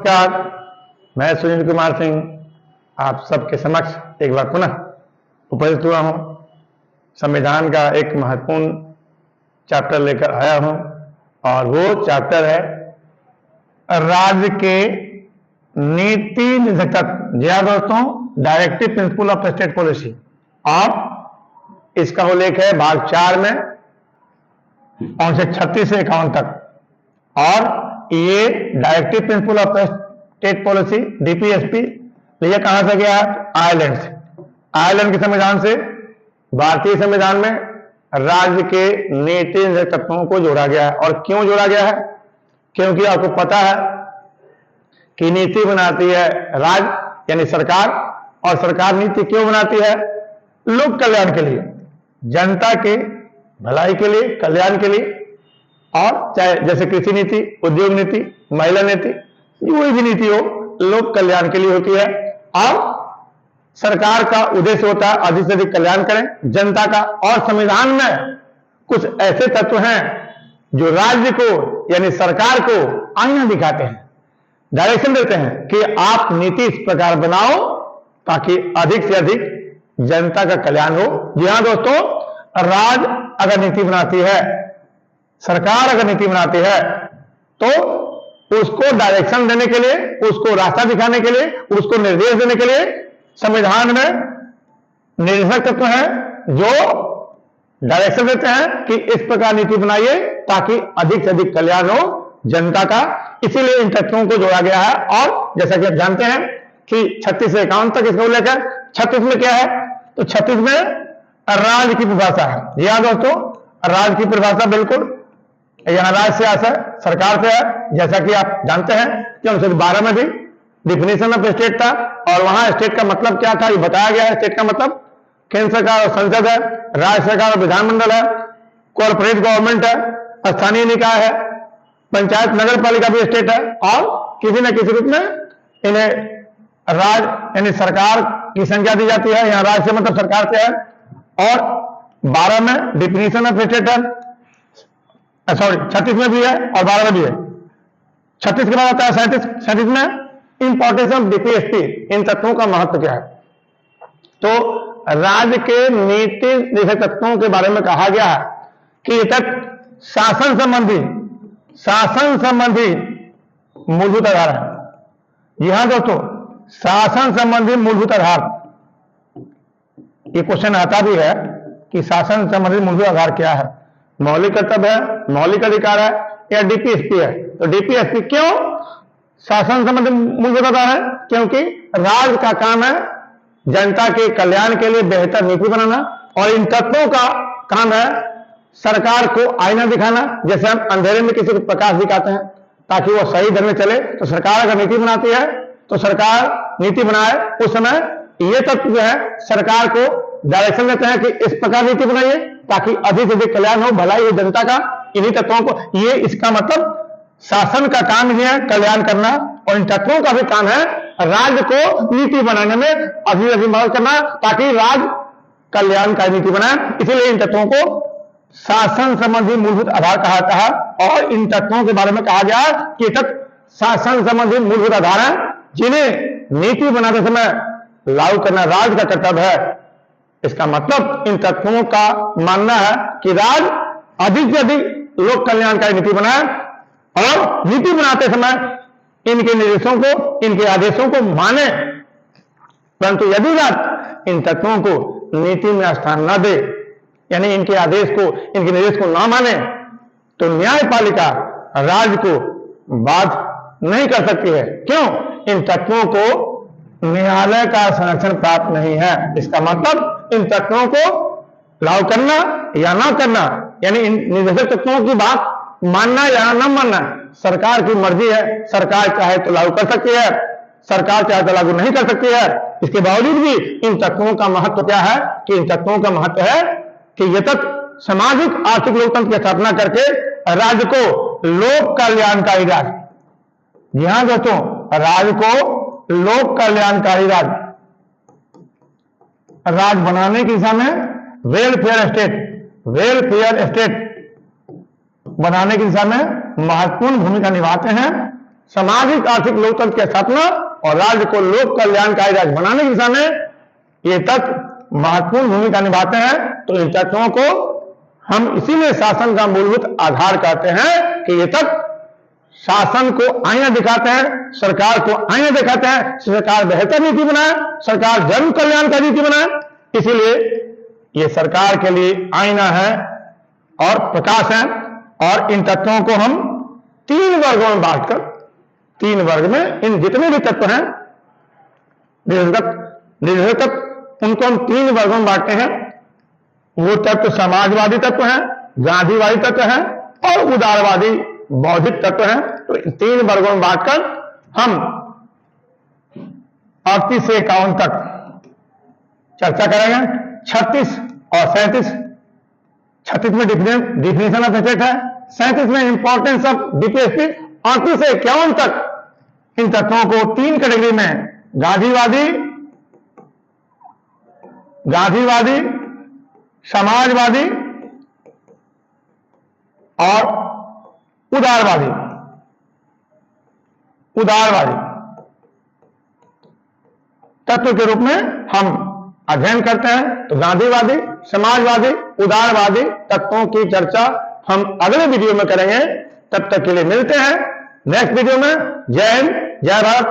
नमस्कार, मैं सुनील कुमार सिंह आप सबके समक्ष एक बार पुनः उपस्थित हुआ हूं। संविधान का एक महत्वपूर्ण चैप्टर लेकर आया हूं और वो चैप्टर है राज्य के नीति निर्धारक तत्व। जी हाँ दोस्तों, directive principle of state policy. और इसका उल्लेख है भाग 4 में अनुच्छेद 36 से 51 तक। और ये directive principle of state policy DPSP ये कहां से गया है? आयरलैंड से। आयरलैंड के संविधान से भारतीय संविधान में राज्य के नीति निर्धारक तत्वों को जोड़ा गया है। और क्यों जोड़ा गया है? क्योंकि आपको पता है कि नीति बनाती है राज्य यानी सरकार, और सरकार नीति क्यों बनाती है? लोक कल्याण के लिए, जनता के भलाई के लिए, कल्याण के लिए। और चाहे जैसे कृषि नीति, उद्योग नीति, महिला नीति, कोई भी नीति हो लोक कल्याण के लिए होती है। और सरकार का उद्देश्य होता है अधिक से अधिक कल्याण करें जनता का। और संविधान में कुछ ऐसे तत्व हैं जो राज्य को यानी सरकार को आईना दिखाते हैं, डायरेक्शन देते हैं कि आप नीति इस प्रकार बनाओ ताकि अधिक से अधिक जनता का कल्याण हो। जी हाँ दोस्तों, राज्य अगर नीति बनाती है, सरकार अगर नीति बनाती है, तो उसको डायरेक्शन देने के लिए, उसको रास्ता दिखाने के लिए, उसको निर्देश देने के लिए संविधान में निर्देशक तत्व हैं जो डायरेक्शन देते हैं कि इस प्रकार नीति बनाइए ताकि अधिक से अधिक कल्याण हो जनता का। इसीलिए इन तत्वों को जोड़ा गया है। और जैसा कि आप जानते हैं कि 36 से 51 तक इसको लेकर 36 में क्या है? तो 36 में राज्य की परिभाषा है। जी हाँ दोस्तों, राज्य की परिभाषा बिल्कुल यहां राज्य से है, सरकार से है। जैसा कि आप जानते हैं कि अनुच्छेद 12 में भी डिफिनेशन ऑफ स्टेट था, और वहां स्टेट का मतलब क्या था ये बताया गया है। स्टेट का मतलब केंद्र सरकार और संसद है, राज्य सरकार और विधानमंडल है, कॉर्पोरेट गवर्नमेंट है, स्थानीय निकाय है, पंचायत नगर पालिका भी स्टेट है। और किसी न किसी रूप में इन्हें राज्य यानी सरकार की संज्ञा दी जाती है। यहां राज्य से मतलब सरकार से है। और 12 में डिफिनेशन ऑफ स्टेट है, सॉरी 36 में भी है और 12 में भी है। 36 के बाद आता है 37 में इंपॉर्टेंस ऑफ डीपीएसपी। इन तत्वों का महत्व क्या है? तो राज्य के नीति निर्धारक तत्वों के बारे में कहा गया है कि ये तत्व शासन संबंधी मूलभूत आधार है। जी हां दोस्तों, शासन संबंधी मूलभूत आधार। ये क्वेश्चन आता भी है कि शासन संबंधी मूलभूत आधार क्या है? मौलिक कर्तव्य है, मौलिक अधिकार है, या डीपीएसपी है? तो डीपीएसपी क्यों शासन संबंधी मूलभूत आधार है? क्योंकि राज्य का काम है जनता के कल्याण के लिए बेहतर नीति बनाना, और इन तत्वों का काम है सरकार को आईना दिखाना। जैसे हम अंधेरे में किसी को प्रकाश दिखाते हैं ताकि वो सही ढंग में चले, तो सरकार अगर नीति बनाती है तो सरकार नीति बनाए उस समय ये तत्व जो है सरकार को डायरेक्शन देते हैं कि इस प्रकार नीति बनाइए ताकि अधिक से अधिक कल्याण हो, भलाई हो जनता का। इन्हीं तत्वों को ये इसका मतलब शासन का काम ही है कल्याण करना, और इन तत्वों का भी काम है राज्य को नीति बनाने में अधिक अधिक मदद करना ताकि राज्य कल्याण का नीति बनाए। इसीलिए इन तत्वों को शासन संबंधी मूलभूत आधार कहा जाता है। और इन तत्वों के बारे में कहा गया कि तत्व शासन संबंधी मूलभूत आधार है जिन्हें नीति बनाते समय लागू करना राज्य का कर्तव्य है। इसका मतलब इन तत्वों का मानना है कि राज्य अधिक से अधिक लोक कल्याणकारी नीति बनाए, और नीति बनाते समय इनके निर्देशों को, इनके आदेशों को माने। परंतु यदि राज्य इन तत्वों को नीति में स्थान न दे, यानी इनके आदेश को, इनके निर्देश को न माने, तो न्यायपालिका राज्य को बाध्य नहीं कर सकती है। क्यों? इन तत्वों को न्यायालय का संरक्षण प्राप्त नहीं है। इसका मतलब इन तत्वों को लागू करना या ना करना, यानी इन निर्देशक तत्वों की बात मानना या न मानना सरकार की मर्जी है। सरकार चाहे तो लागू कर सकती है, सरकार चाहे तो लागू नहीं कर सकती है। इसके बावजूद भी इन तत्वों का महत्व क्या है? कि इन तत्वों का महत्व है कि ये तत्व सामाजिक आर्थिक लोकतंत्र की स्थापना करके राज्य को लोक कल्याणकारी राज्य, जी हां दोस्तों, राज्य को लोक कल्याणकारी राज्य बनाने की दिशा में वेलफेयर स्टेट बनाने की दिशा में महत्वपूर्ण भूमिका निभाते हैं सामाजिक आर्थिक लोकतंत्र के स्थापना और राज्य को लोक कल्याणकारी राज्य बनाने की दिशा में ये तत्व महत्वपूर्ण भूमिका निभाते हैं। तो इन तत्वों को हम इसीलिए शासन का मूलभूत आधार कहते हैं कि ये तत्व शासन को आईना दिखाते हैं, सरकार को आईना दिखाते हैं। सरकार बेहतर नीति बनाए, सरकार जन कल्याण का नीति बनाए, इसीलिए ये सरकार के लिए आईना है और प्रकाश है। और इन तत्वों को हम 3 वर्गों में बांटकर, 3 वर्ग में इन जितने भी तत्व हैं निर्देशक तत्व, उनको हम 3 वर्गों में बांटते हैं। वो तत्व समाजवादी तत्व हैं, गांधीवादी तत्व हैं और उदारवादी बौद्धिक तत्व हैं। तो इन 3 वर्गों में बांटकर हम 38 से 51 तक चर्चा करेंगे। 36 और 37, 36 में डिफिनेशन ऑफ एसेट है, 37 में इंपॉर्टेंस ऑफ डीपीएसपी, 38 से 51 तक इन तत्वों को 3 कैटेगरी में गांधीवादी, समाजवादी और उदारवादी तत्व के रूप में हम अध्ययन करते हैं। तो गांधीवादी, समाजवादी, उदारवादी तत्वों की चर्चा हम अगले वीडियो में करेंगे। तब तक के लिए मिलते हैं नेक्स्ट वीडियो में। जय हिंद, जय भारत।